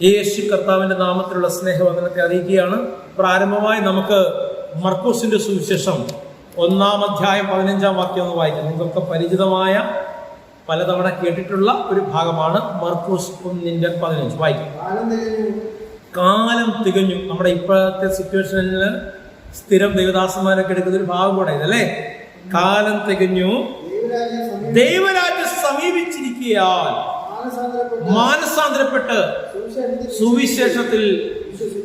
യേശു കർത്താവിന്റെ നാമത്തിലുള്ള സ്നേഹവന്ദനത്തെ അറിയിക്കുകയാണ്. പ്രാരംഭമായി നമുക്ക് മർക്കോസിന്റെ സുവിശേഷം 1-ാം അധ്യായം 15-ാം വാക്യം ഒന്ന് വായിക്കാം. നിങ്ങൾക്കൊക്കെ പരിചിതമായ പലതവണ കേട്ടിട്ടുള്ള ഒരു ഭാഗമാണ്. മർക്കോസ് 1:15 വായിക്കും. കാലം തികഞ്ഞു. നമ്മുടെ ഇപ്പോഴത്തെ സിറ്റുവേഷനിൽ സ്ഥിരം ദൈവദാസന്മാരൊക്കെ എടുക്കുന്ന ഒരു ഭാഗം കൂടെ ഇതല്ലേ. കാലം തികഞ്ഞു, ദൈവരാജ്യം സമീപിച്ചിരിക്കയാൽ മാനസാന്തരപ്പെട്ട് സുവിശേഷത്തിൽ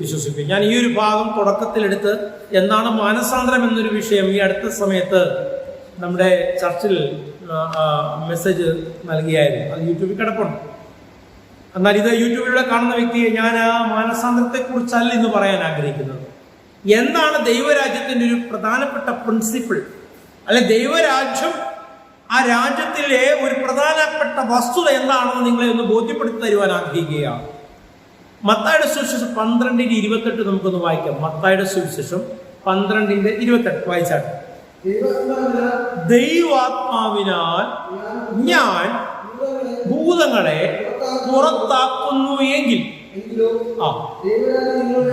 വിശ്വസിക്കും. ഞാൻ ഈ ഒരു ഭാഗം തുടക്കത്തിലെടുത്ത് എന്താണ് മാനസാന്തരം എന്നൊരു വിഷയം ഈ അടുത്ത സമയത്ത് നമ്മുടെ ചർച്ചിൽ മെസ്സേജ് നൽകിയായിരുന്നു. അത് യൂട്യൂബിൽ കിടപ്പുണ്ട്. എന്നാൽ ഇത് യൂട്യൂബിലൂടെ കാണുന്ന വ്യക്തിയെ ഞാൻ ആ മാനസാന്തരത്തെ കുറിച്ചല്ല ഇന്ന് പറയാൻ ആഗ്രഹിക്കുന്നത്. എന്താണ് ദൈവരാജ്യത്തിന്റെ ഒരു പ്രധാനപ്പെട്ട പ്രിൻസിപ്പിൾ, അല്ലെ ദൈവരാജ്യം, ആ രാജ്യത്തിലെ ഒരു പ്രധാനപ്പെട്ട വസ്തുത എന്താണെന്ന് നിങ്ങളെ ഒന്ന് ബോധ്യപ്പെടുത്തി തരുവാൻ ആഗ്രഹിക്കുകയാണ്. മത്തായിയുടെ സുവിശേഷം 12:28 നമുക്കൊന്ന് വായിക്കാം. മത്തായിയുടെ സുവിശേഷം 12:28 വായിച്ചാട്ടെ. ദൈവാത്മാവിനാൽ ഞാൻ ഭൂതങ്ങളെ പുറത്താക്കുന്നു എങ്കിൽ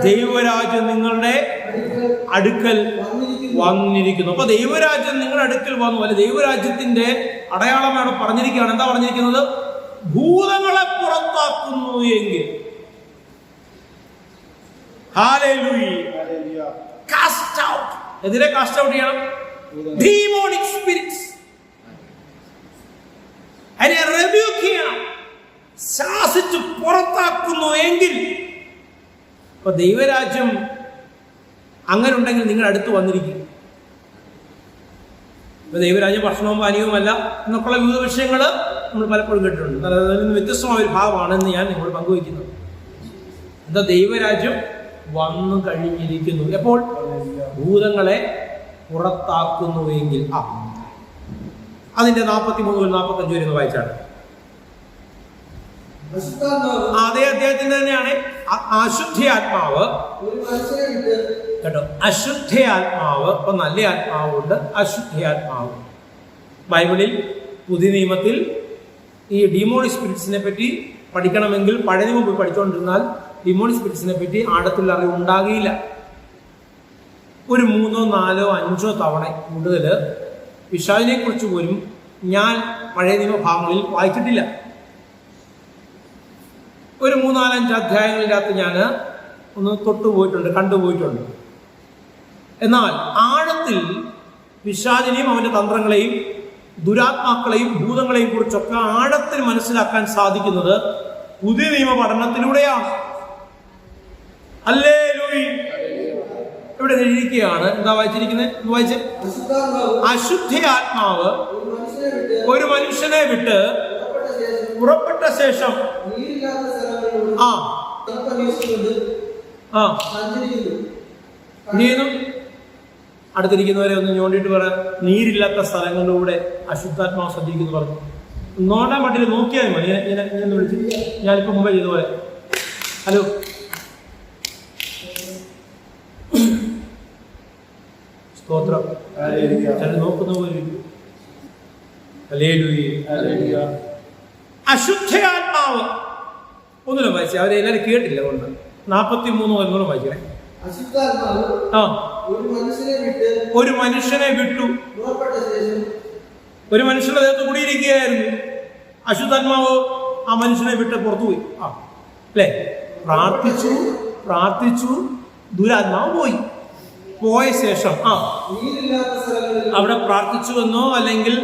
ദൈവരാജ്യം നിങ്ങളുടെ അടുക്കൽ വന്നിരിക്കുന്നു. അപ്പൊ ദൈവരാജ്യം നിങ്ങളുടെ അടുക്കൽ വന്നു, അല്ലെ ദൈവരാജ്യത്തിന്റെ അടയാളമാണ് പറഞ്ഞിരിക്കുകയാണ്. എന്താ പറഞ്ഞിരിക്കുന്നത്? ഭൂതങ്ങളെ പുറത്താക്കുന്നു എങ്കിൽ. ഹല്ലേലൂയ. Cast out. എതിരെ കാസ്റ്റ് ഔട്ട് ചെയ്യണം. ഡീമോണിക് സ്പിരിറ്റ്സ് അതിനെ റിബ്യൂക്ക് ചെയ്യണം. ശാസിച്ച് പുറത്താക്കുന്നു എങ്കിൽ. അപ്പൊ ദൈവരാജ്യം അങ്ങനെ ഉണ്ടെങ്കിൽ നിങ്ങൾ അടുത്ത് വന്നിരിക്കും. ഇപ്പൊ ദൈവരാജ്യം ഭക്ഷണവും പാനീയവുമല്ല എന്നൊക്കെയുള്ള വിവിധ വിഷയങ്ങൾ നമ്മൾ പലപ്പോഴും കേട്ടിട്ടുണ്ട്. അതിൽ നിന്ന് വ്യത്യസ്തമായ ഒരു ഭാവമാണെന്ന് ഞാൻ നിങ്ങളോട് പങ്കുവയ്ക്കുന്നത്. എന്താ? ദൈവരാജ്യം വന്നു കഴിഞ്ഞിരിക്കുന്നു. എപ്പോൾ? ഭൂതങ്ങളെ പുറത്താക്കുന്നുവെങ്കിൽ. അതിന്റെ 43-45 വരെ വായിച്ചാണ്. അതേ അദ്ദേഹത്തിന്റെ തന്നെയാണ്. അശുദ്ധാത്മാവ് കേട്ടോ. അശുദ്ധാത്മാവ്. ഇപ്പൊ നല്ല ആത്മാവുണ്ട്, അശുദ്ധാത്മാവ്. ബൈബിളിൽ പുതിയ നിയമത്തിൽ ഈ ഡീമോണിക് സ്പിരിറ്റ്സിനെ പറ്റി പഠിക്കണമെങ്കിൽ പഴയ നിയമം പോയി പഠിച്ചുകൊണ്ടിരുന്നാൽ ഡീമോണിക് സ്പിരിറ്റ്സിനെ പറ്റി ആഴത്തിൽ അറിവ് ഉണ്ടാകില്ല. ഒരു 3, 4, 5 തവണ കൂടുതൽ പിശാചിനെ കുറിച്ച് പോലും ഞാൻ പഴയ നിയമഭാഗങ്ങളിൽ വായിച്ചിട്ടില്ല. ഒരു 3, 4, 5 അധ്യായങ്ങളിനകത്ത് ഞാൻ ഒന്ന് തൊട്ടുപോയിട്ടുണ്ട്, കണ്ടുപോയിട്ടുണ്ട്. എന്നാൽ ആഴത്തിൽ പിശാചിനെയും അവന്റെ തന്ത്രങ്ങളെയും ദുരാത്മാക്കളെയും ഭൂതങ്ങളെയും കുറിച്ചൊക്കെ ആഴത്തിൽ മനസ്സിലാക്കാൻ സാധിക്കുന്നത് പുതിയ നിയമ പഠനത്തിലൂടെയാണ്. ഹല്ലേലൂയ. ഇവിടെ എഴുതിയിരിക്കുകയാണ്. എന്താ വായിച്ചിരിക്കുന്നത്? വായിച്ച്. അശുദ്ധാത്മാവ് ഒരു മനുഷ്യനെ വിട്ട് പുറപ്പെട്ട ശേഷം അടുത്തിരിക്കുന്നവരെ ഒന്ന് ഞോണ്ടിട്ട് പറ. നീരില്ലാത്ത സ്ഥലങ്ങളിലൂടെ അശുദ്ധാത്മാവ് സഞ്ചരിക്കുന്നു പറഞ്ഞു. നോണ്ടാൻ പറ്റില്ല, നോക്കിയാൽ മതി. ഇങ്ങനെ വിളിച്ച് ഞാനിപ്പോ മുമ്പേ ചെയ്ത പോലെ. ഹലോ, സ്തോത്രം. നോക്കുന്ന പോലെ. അശുദ്ധാത്മാവ് ഒന്നുമില്ല വായിച്ചേ. അവരെ എല്ലാവരും കേട്ടില്ല. കൊണ്ട് 43 വായിക്കണേ. ഒരു മനുഷ്യനെ വിട്ടു. ഒരു മനുഷ്യന്റെ ദേഹത്ത് കൂടിയിരിക്കുകയായിരുന്നു. അശുദ്ധാത്മാവ് ആ മനുഷ്യനെ വിട്ട് പുറത്തുപോയി. അല്ലേ? പ്രാർത്ഥിച്ചു ദുരാത്മാവ് പോയി. പോയ ശേഷം അവിടെ പ്രാർത്ഥിച്ചു എന്നോ അല്ലെങ്കിൽ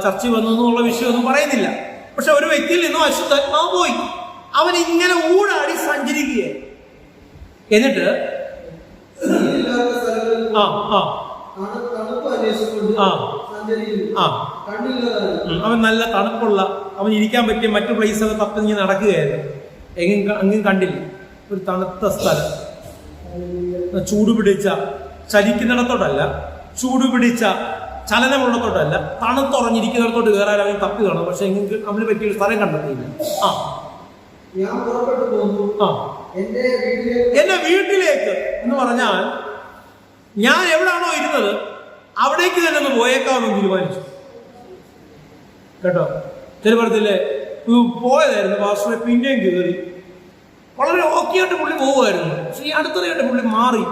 ചർച്ച വന്നു എന്നുള്ള വിഷയമൊന്നും പറയുന്നില്ല. പക്ഷെ ഒരു വ്യക്തിയിൽ നിന്നും അശുദ്ധാത്മാവ് പോയി. അവൻ ഇങ്ങനെ ഊടാടി സഞ്ചരിക്കുകയാണ്. എന്നിട്ട് അവൻ നല്ല തണുപ്പുള്ള, അവൻ ഇരിക്കാൻ പറ്റിയ മറ്റു പ്ലേസൊക്കെ തപ്പിങ്ങനെ നടക്കുകയായിരുന്നു. എങ്ങും കണ്ടില്ല. ഒരു തണുത്ത സ്ഥലം, ചൂടുപിടിച്ച, ചലിക്കുന്നിടത്തോട്ടല്ല, ചൂടുപിടിച്ച ചലനമുള്ളത്തോട്ടല്ല, തണുത്തുറഞ്ഞിരിക്കുന്നിടത്തോട്ട് കയറാൻ അവൻ തപ്പി കാണും. പക്ഷെ എങ്കിലും അവന് പറ്റിയൊരു സ്ഥലം കണ്ടെത്തിയില്ല. എന്റെ വീട്ടിലേക്ക് എന്ന് പറഞ്ഞാൽ ഞാൻ എവിടാണോ ഇരുന്നത് അവിടേക്ക് തന്നെ ഒന്ന് പോയേക്കാമെന്ന് തീരുമാനിച്ചു. കേട്ടോ, തിരുവനന്തപുരത്തിലെ പോയതായിരുന്നു. പാസ്റ്ററെ പിന്നെയും കയറി വളരെ ഓക്കെയായിട്ട് പുള്ളി പോവുമായിരുന്നു. പക്ഷെ ഈ അടുത്തതായിട്ട് പുള്ളി മാറി.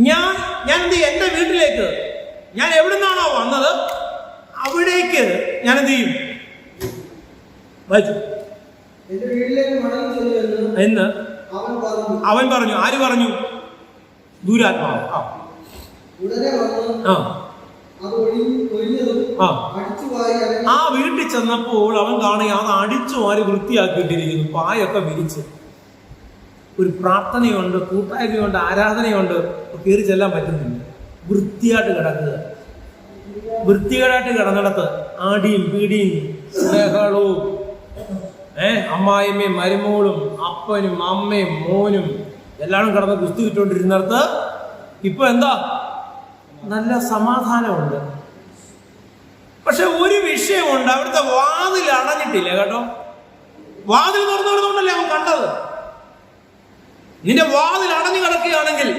ഞാൻ എന്ത് ചെയ്യും, എൻ്റെ വീട്ടിലേക്ക് ഞാൻ എവിടെ നിന്നാണോ വന്നത് അവിടേക്ക് ഞാൻ എന്ത് ചെയ്യും, വായിച്ചു എന്ന് അവൻ പറഞ്ഞു. ആര് പറഞ്ഞു? ദുരാത്മാവ്. ആ വീട്ടിൽ ചെന്നപ്പോൾ അവൻ കാണുക അത് അടിച്ചു വാരി വൃത്തിയാക്കിയിട്ടിരിക്കുന്നു, പായൊക്കെ വിരിച്ച്. ഒരു പ്രാർത്ഥനയുണ്ട്, കൂട്ടായ്മയുണ്ട്, ആരാധനയുണ്ട്, കയറി ചെല്ലാൻ പറ്റുന്നില്ല. വൃത്തിയായിട്ട് കിടക്കുക. വൃത്തികേടായിട്ട് കിടന്നിടത്ത് ആടിയും പീടിയും സ്നേഹവും അമ്മായിമ്മയും മരുമോളും അപ്പനും അമ്മയും മോനും എല്ലാവരും കിടന്ന് കുസ്തി വിട്ടുകൊണ്ടിരുന്നിടത്ത് ഇപ്പൊ എന്താ, നല്ല സമാധാനമുണ്ട്. പക്ഷെ ഒരു വിഷയമുണ്ട്, അവിടുത്തെ വാതിൽ അടഞ്ഞിട്ടില്ല കേട്ടോ. വാതിൽ തുറന്നുകൊണ്ടല്ലേ അവൻ കണ്ടത്. നിന്റെ വാതിൽ അടഞ്ഞു കിടക്കുകയാണെങ്കിൽ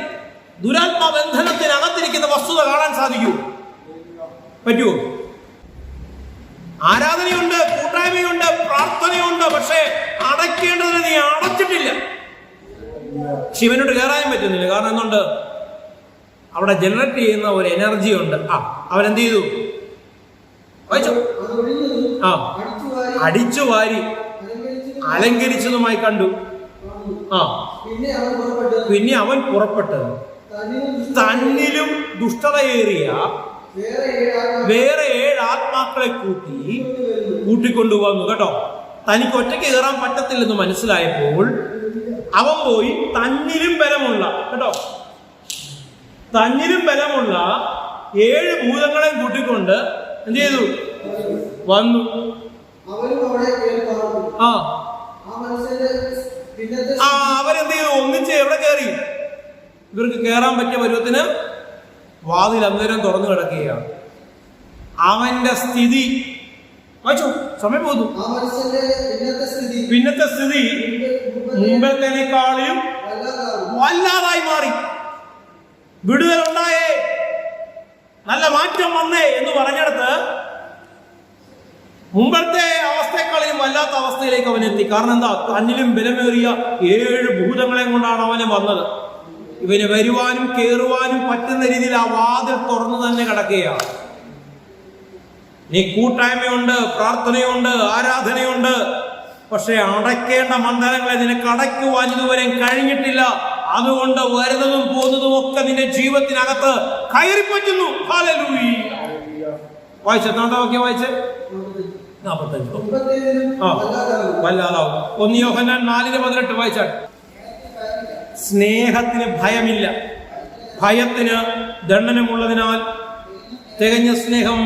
ദുരാത്മാ ബന്ധനത്തിനകത്തിരിക്കുന്ന വസ്തുത കാണാൻ സാധിക്കൂ? പറ്റുമോ? ആരാധനയുണ്ട്, കൂട്ടായ്മയുണ്ട്, പ്രാർത്ഥനയുണ്ട്, പക്ഷേ അടയ്ക്കേണ്ടതിന് നീ അടച്ചിട്ടില്ല. ശിവനോട് കയറാനും പറ്റുന്നില്ല. കാരണം എന്തുകൊണ്ട്? അവിടെ ജനറേറ്റ് ചെയ്യുന്ന ഒരു എനർജി ഉണ്ട്. അവരെന്ത് ചെയ്തു? വായിച്ചു. അടിച്ചു വാരി അലങ്കരിച്ചതുമായി കണ്ടു. പിന്നെ അവൻ പുറപ്പെട്ടത് തന്നിലും ദുഷ്ടതയേറിയ വേറെ 7 ആത്മാക്കളെ കൂട്ടിക്കൊണ്ടുവന്നു കേട്ടോ. തനിക്ക് ഒറ്റയ്ക്ക് കയറാൻ പറ്റത്തില്ലെന്ന് മനസ്സിലായപ്പോൾ അവൻ പോയി തന്നിലും ബലമുള്ള കേട്ടോ, തന്നിലും ബലമുള്ള 7 ഭൂതങ്ങളെയും കൂട്ടിക്കൊണ്ട് എന്ത് ചെയ്തു? വന്നു. അവരെന്ത് ചെയ്തു? ഒന്നിച്ച് എവിടെ കയറി? ഇവർക്ക് കയറാൻ പറ്റിയ പരുവത്തിന് വാതിൽ അന്നേരം തുറന്നു കിടക്കുകയാണ്. അവന്റെ സ്ഥിതി വായിച്ചു, സമയം പോകുന്നു. പിന്നത്തെ സ്ഥിതി മുമ്പത്തേക്കാളും വല്ലാതായി മാറി. വിടുതലുണ്ടായേ, നല്ല മാറ്റം വന്നേ എന്ന് പറഞ്ഞെടുത്ത് മുമ്പത്തെ അവസ്ഥയെക്കാളും വല്ലാത്ത അവസ്ഥയിലേക്ക് അവൻ എത്തി. കാരണം എന്താ? തന്നിലും ബലമേറിയ 7 ഭൂതങ്ങളെ കൊണ്ടാണ് അവന് വന്നത്. ഇവന് വരുവാനും കയറുവാനും പറ്റുന്ന രീതിയിൽ ആ വാതിൽ തുറന്നു തന്നെ കിടക്കുകയാണ്. നീ കൂട്ടായ്മയുണ്ട്, പ്രാർത്ഥനയുണ്ട്, ആരാധനയുണ്ട്, പക്ഷെ അടയ്ക്കേണ്ട മണ്ഡലങ്ങളെ നിനക്ക് അടയ്ക്കുവാൻ ഇതുവരെ കഴിഞ്ഞിട്ടില്ല. അതുകൊണ്ട് വരുന്നതും പോകുന്നതും ഒക്കെ നിന്റെ ജീവിതത്തിനകത്ത് കയറിപ്പറ്റുന്നു. ഹല്ലേലൂയ. വായിച്ച വാക്യം വായിച്ച് 45 വല്ലാതാവും. 1 യോഹന്നാൻ 4:18 വായിച്ചാൽ സ്നേഹത്തിന് ഭയമില്ല, ഭയത്തിന് ദണ്ഡനമുള്ളതിനാൽ തികഞ്ഞ സ്നേഹം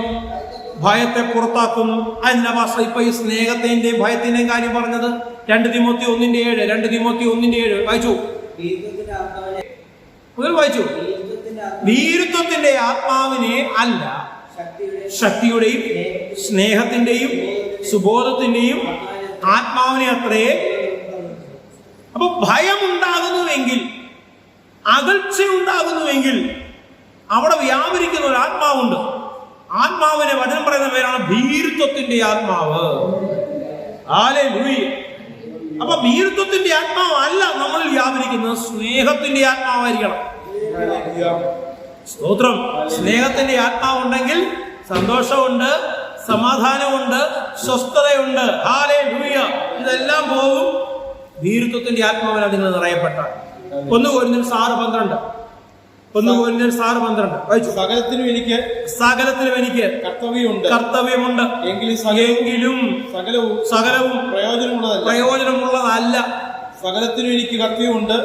ഭയത്തെ പുറത്താക്കുന്നു. അതിന്റെ ഭാഷ ഇപ്പൊ ഈ സ്നേഹത്തിന്റെയും ഭയത്തിന്റെയും കാര്യം പറഞ്ഞത് 2 തിമോത്തി 1:7 വായിച്ചു. വായിച്ചു. വീരത്വത്തിന്റെ ആത്മാവിനെ അല്ല, ശക്തിയുടെയും സ്നേഹത്തിന്റെയും സുബോധത്തിന്റെയും ആത്മാവിനെ അത്രേ. അപ്പൊ ഭയമുണ്ടാകുന്നുവെങ്കിൽ, അകൽച്ച ഉണ്ടാകുന്നുവെങ്കിൽ അവിടെ വ്യാപരിക്കുന്ന ഒരു ആത്മാവുണ്ട്. ആത്മാവിനെ വചനം പറയുന്ന പേരാണ് ഭീരുത്വത്തിന്റെ ആത്മാവ്. ഹല്ലേലൂയ. അപ്പൊ ഭീരുത്വത്തിന്റെ ആത്മാവ് അല്ല നമ്മളിൽ വ്യാപരിക്കുന്നത്, സ്നേഹത്തിന്റെ ആത്മാവായിരിക്കണം. സ്തോത്രം. സ്നേഹത്തിന്റെ ആത്മാവുണ്ടെങ്കിൽ സന്തോഷമുണ്ട്, സമാധാനമുണ്ട്, സ്വസ്ഥതയുണ്ട്. ഹല്ലേലൂയ. ഇതെല്ലാം പോകും ഭീരുത്വത്തിന്റെ ആത്മാവിനാൽ നിങ്ങൾ നിറയപ്പെട്ട. 1 കൊരിന്ത്യർ 6:12 വായിച്ചു. സകലത്തിനും എനിക്ക് കർത്തവ്യമുണ്ട്, എങ്കിലും സകലവും പ്രയോജനമുള്ളതല്ല. സകലത്തിനും എനിക്ക് കർത്തവ്യമുണ്ട്,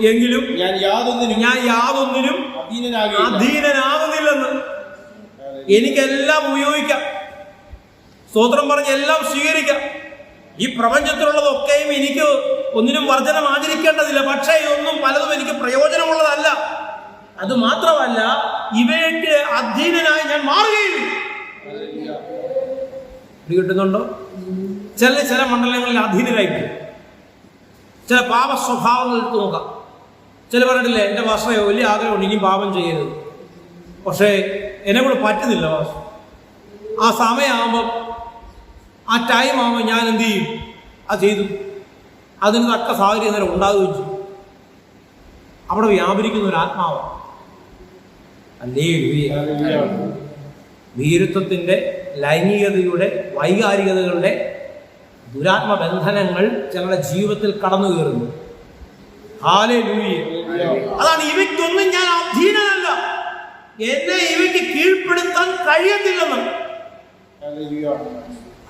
എങ്കിലും ഞാൻ യാതൊന്നിനും അധീനനാകുന്നില്ലെന്ന്. എനിക്കെല്ലാം ഉപയോഗിക്കാം, സ്തോത്രം പറഞ്ഞ് എല്ലാം സ്വീകരിക്കാം. ഈ പ്രപഞ്ചത്തിലുള്ളതൊക്കെയും എനിക്ക് ഒന്നിനും വർജനം ആചരിക്കേണ്ടതില്ല. പക്ഷേ ഇതൊന്നും പലതും എനിക്ക് പ്രയോജനമുള്ളതല്ല. അത് മാത്രമല്ല, ഇവയ്ക്ക് അധീനനായി ഞാൻ മാറുകയില്ല. കിട്ടുന്നുണ്ടോ? ചില മണ്ഡലങ്ങളിൽ അധീനരായിപ്പോയി. ചില പാപ സ്വഭാവങ്ങൾ എടുത്ത് നോക്കാം. ചില പറഞ്ഞിട്ടില്ലേ, എൻ്റെ ഭാഷയെ വലിയ ആഗ്രഹമുണ്ട് ഇനി പാപം ചെയ്യരുത്, പക്ഷേ എന്നെ കൂടെ പറ്റുന്നില്ല ഭാഷ. ആ സമയമാകുമ്പം, ആ ടൈം ആകുമ്പോൾ ഞാൻ എന്ത് ചെയ്യും? അത് ചെയ്തു. അതിന് തക്ക സാഹചര്യം നേരം ഉണ്ടാകുകയും ചെയ്യും. അവിടെ വ്യാപരിക്കുന്ന ഒരു ആത്മാവ്. വീരത്വത്തിന്റെ, ലൈംഗികതയുടെ, വൈകാരികതകളുടെ ദുരാത്മ ബന്ധനങ്ങൾ ഞങ്ങളുടെ ജീവിതത്തിൽ കടന്നു കയറുന്നു. ഹല്ലേലൂയ. അതാണ്, ഇവയ്ക്കൊന്നും ഞാൻ അധീനനല്ല, എന്നെ ഇവയ്ക്ക് കീഴ്പ്പെടുത്താൻ കഴിയത്തില്ലെന്ന്.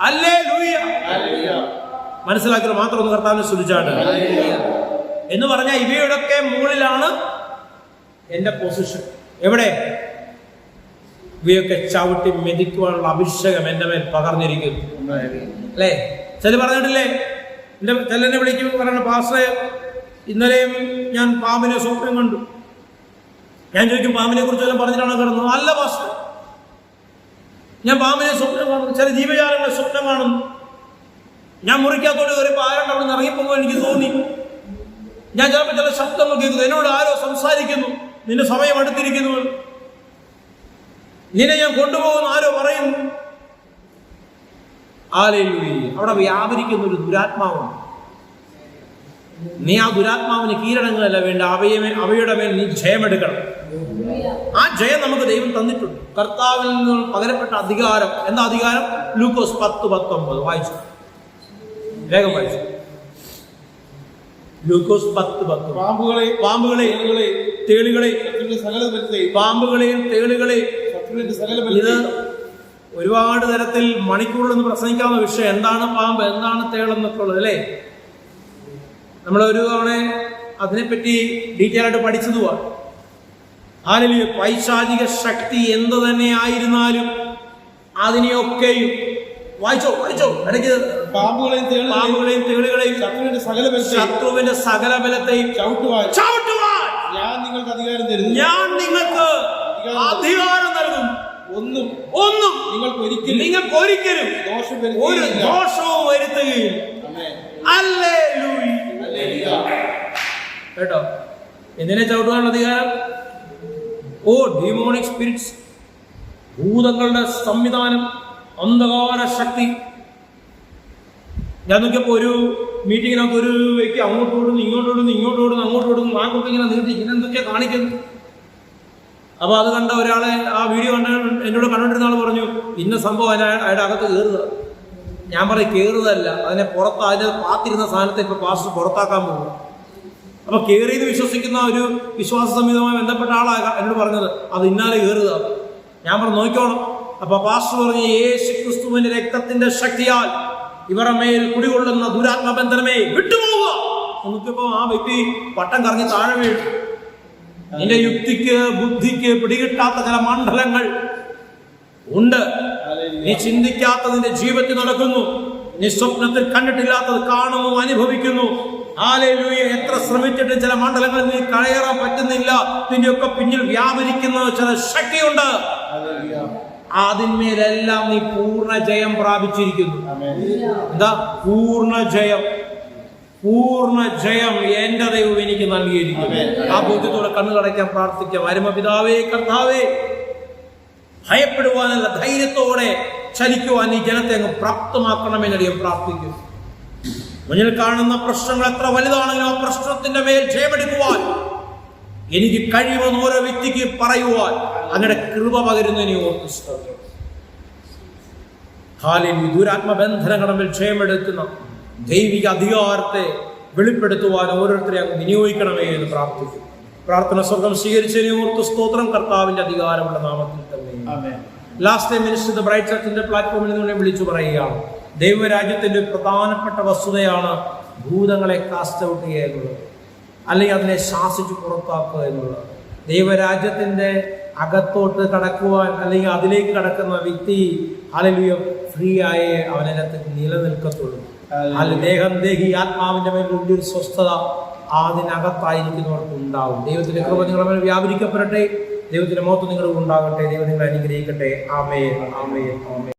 ഹല്ലേലൂയ. മനസ്സിലാക്കുക മാത്രം ഒന്ന് കർത്താവിനെ സ്തുതിച്ചാണ് എന്ന് പറഞ്ഞാൽ ഇവയുടെയൊക്കെ മുകളിലാണ് എന്റെ പൊസിഷൻ. എവിടെ? ഇവയൊക്കെ ചവിട്ടി മെതിക്കുവാനുള്ള അഭിഷേകം എന്റെ മേൽ പകർന്നിരിക്കുന്നു. അല്ലേ? ചില പറഞ്ഞിട്ടില്ലേ, എന്റെ ചിലനെ വിളിക്കും, പറയണ പാസ്റ്ററെ ഇന്നലെയും ഞാൻ പാമ്പിനെ സ്വപ്നം കണ്ടു. ഞാൻ ചോദിക്കും, പാമ്പിനെ കുറിച്ച് വല്ലതും പറഞ്ഞിട്ടാണോ കിടന്നത്? അല്ല പാസ്റ്റർ, ഞാൻ പാമ്പിനെ സ്വപ്നം കാണുന്നു, ചില ജീവജാലങ്ങളെ സ്വപ്നം കാണുന്നു. ഞാൻ മുറിക്കകത്തോട് കയറിയപ്പോൾ ആരാണ്ട് അവിടെ നിന്ന് ഇറങ്ങിപ്പോകുമ്പോൾ എനിക്ക് തോന്നി. ഞാൻ ചിലപ്പോൾ ചില ശബ്ദങ്ങൾ കേൾക്കുന്നു, എന്നോട് ആരോ സംസാരിക്കുന്നു, നിന്റെ സമയം അടുത്തിരിക്കുന്നു, നിന്നെ ഞാൻ കൊണ്ടുപോകുന്നു ആരോ പറയുന്നു. ഹല്ലേലൂയ. അവിടെ വ്യാപരിക്കുന്ന ഒരു ദുരാത്മാവാണ്. നീ ആ ദുരാത്മാവിന് കീഴടങ്ങുകയല്ല വേണ്ട, അവയുടെ മേൽ നീ ജയമെടുക്കണം. ആ ജയം നമുക്ക് ദൈവം തന്നിട്ടുണ്ട്. കർത്താവിൽ നിന്ന് പകരപ്പെട്ട അധികാരം. എന്താ അധികാരം? ലൂക്കോസ് 10:19 വായിച്ചു, വേഗം വായിച്ചു. ലൂക്കോസ് 10:10. പാമ്പുകളെയും തേളുകളെയും. ഇത് ഒരുപാട് തരത്തിൽ മണിക്കൂറിലൊന്ന് പ്രസംഗിക്കാവുന്ന വിഷയം. എന്താണ് പാമ്പ്, എന്താണ് തേളെന്നൊക്കെ ഉള്ളത് അല്ലേ? നമ്മളൊരു തവണ അതിനെപ്പറ്റി ഡീറ്റെയിൽ ആയിട്ട് പഠിച്ചതുമാണ്. ഹല്ലേലൂയ. പൈശാചിക ശക്തി എന്ത് തന്നെ ആയിരുന്നാലും അതിനെയൊക്കെയും വായിച്ചോ ഇടയ്ക്ക് പാമ്പുകളെയും തേളുകളെയും ശത്രുവിന്റെ സകല ബലത്തെയും ചവിട്ടുവാൻ ഞാൻ നിങ്ങൾക്ക് അധികാരം നൽകും. ഒന്നും നിങ്ങൾക്ക് ഒരിക്കലും ഒരു ദോഷവും വരുത്തുകയില്ല. ഹല്ലേലൂയ. കേട്ടോ? എന്തിനെ ചവിട്ടുവാനുള്ള അധികാരം? ഡീമോണിക് സ്പിരിറ്റ്സ്, ഭൂതങ്ങളുടെ സംവിധാനം, അന്ധകാര ശക്തി. ഞാൻ നോക്കിയപ്പോൾ ഒരു മീറ്റിങ്ങിനകത്ത് ഒരു വ്യക്തി അങ്ങോട്ട് ഓടുന്നു, ഇങ്ങോട്ട് ഓടുന്നു, നാക്കൊക്കെ ഇങ്ങനെ നീട്ടി ഇങ്ങനെ എന്തൊക്കെയാ കാണിക്കുന്നു. അപ്പൊ അത് കണ്ട ഒരാളെ, ആ വീഡിയോ എന്നോട് കണ്ടുകൊണ്ടിരുന്ന ആൾ പറഞ്ഞു, ഇന്ന സംഭവം അയാളുടെ അകത്ത് കയറുക. ഞാൻ പറയും, കയറുകയല്ല, അതിനെ അതിനെ പാത്തിരുന്ന സാധനത്തെ ഇപ്പൊ പാസ്റ്റർ പുറത്താക്കാൻ പോകും. അപ്പൊ കയറിയെന്ന് വിശ്വസിക്കുന്ന ഒരു വിശ്വാസ സംഹിതവുമായി ബന്ധപ്പെട്ട ആളാണ് എന്നോട് പറഞ്ഞത്, അത് ഇന്നാലെ കയറുക. ഞാൻ പറഞ്ഞു, നോക്കിക്കോണം. അപ്പൊ പാസ്റ്റർ പറഞ്ഞു, യേശു ക്രിസ്തുവിന്റെ രക്തത്തിന്റെ ശക്തിയാൽ ഇവരുടെ മേൽ കുടികൊള്ളുന്ന ദുരാത്മബന്ധനമേ വിട്ടുപോവുക. നോക്കിയപ്പോ ആ വ്യക്തി പട്ടം കറങ്ങി താഴെ വീഴും. നിന്റെ യുക്തിക്ക് ബുദ്ധിക്ക് പിടികിട്ടാത്ത ചില മണ്ഡലങ്ങൾ ഉണ്ട്. നീ ചിന്തിക്കാത്തതിന്റെ ജീവിതത്തിൽ നടക്കുന്നു. നീ സ്വപ്നത്തിൽ കണ്ടിട്ടില്ലാത്തത് കാണുന്നു, അനുഭവിക്കുന്നു. ഹല്ലേലൂയ. എത്ര ശ്രമിച്ചിട്ടും ചില മണ്ഡലങ്ങളിൽ നീ കയറാൻ പറ്റുന്നില്ല. നിന്റെയൊക്കെ പിന്നിൽ വ്യാപരിക്കുന്ന ചില ശക്തിയുണ്ട്. അതിന്മേലെല്ലാം നീ പൂർണ്ണ ജയം പ്രാപിച്ചിരിക്കുന്നു. എന്താ പൂർണ്ണ ജയം? എന്റെ ദൈവം എനിക്ക് നൽകിയിരിക്കുന്നു. ആ ബോധ്യത്തോടെ കണ്ണുകടയ്ക്കാൻ പ്രാർത്ഥിക്കാം. പരമപിതാവേ, കർത്താവേ, ഭയപ്പെടുവാനല്ല, ധൈര്യത്തോടെ ചലിക്കുവാൻ ഈ ജനത്തെ അങ്ങ് പ്രാപ്തമാക്കണമെന്ന് ഞാൻ പ്രാർത്ഥിക്കുന്നു. മുന്നിൽ കാണുന്ന പ്രശ്നങ്ങൾ എത്ര വലുതാണെങ്കിലും ആ പ്രശ്നത്തിന്റെ മേൽ ജയമെടുക്കുവാൻ എനിക്ക് കഴിയുമെന്ന് ഓരോ വ്യക്തിക്ക് പറയുവാൻ അങ്ങനെ കൃപ പകരുന്നതിനെ ഓർത്ത് സ്തോത്രം. ഹല്ലേലൂയ. ദുരാത്മബന്ധനങ്ങളുടെ മേൽ ജയമെടുക്കുന്ന ദൈവിക അധികാരത്തെ വെളിപ്പെടുത്തുവാൻ ഓരോരുത്തരെ അങ്ങ് വിനിയോഗിക്കണമേ എന്ന് പ്രാർത്ഥിക്കുന്നു. പ്രാർത്ഥന സ്വർഗം സ്വീകരിച്ചതിനെ ഓർത്ത് സ്തോത്രം. കർത്താവിന്റെ അധികാരമുള്ള നാമത്തിൽ തന്നെ. ലാസ്റ്റ് ടൈം മിനിസ്റ്റർ ബ്രൈറ്റ് ചർച്ചിന്റെ പ്ലാറ്റ്ഫോമിൽ നിന്ന് വിളിച്ചു പറയുകയാണ്, ദൈവരാജ്യത്തിന്റെ പ്രധാനപ്പെട്ട വസ്തുതയാണ് ഭൂതങ്ങളെ കാസ്റ്റ് ഔട്ട് ചെയ്യുക എന്നുള്ളത്, അല്ലെങ്കിൽ അതിനെ ശാസിച്ച് പുറത്താക്കുക എന്നുള്ളത്. ദൈവരാജ്യത്തിന്റെ അകത്തോട്ട് കടക്കുവാൻ അല്ലെങ്കിൽ അതിലേക്ക് കടക്കുന്ന വ്യക്തി ഹല്ലേലൂയ ഫ്രീ ആയേ അവനകത്ത് നിലനിൽക്കത്തുള്ളൂ. ദേഹി ആത്മാവിന്റെ മേൽ വലിയൊരു സ്വസ്ഥത അതിനകത്തായിരിക്കുന്നവർക്ക് ഉണ്ടാവും. ദൈവത്തിന്റെ കൃപ നിങ്ങളുടെ മേൽ വ്യാപരിക്കപ്പെടട്ടെ. ദൈവത്തിന്റെ മഹത്വം നിങ്ങൾക്ക് ഉണ്ടാകട്ടെ. ദൈവം നിങ്ങളെ അനുഗ്രഹിക്കട്ടെ. ആമേൻ, ആമേൻ, ആമേൻ.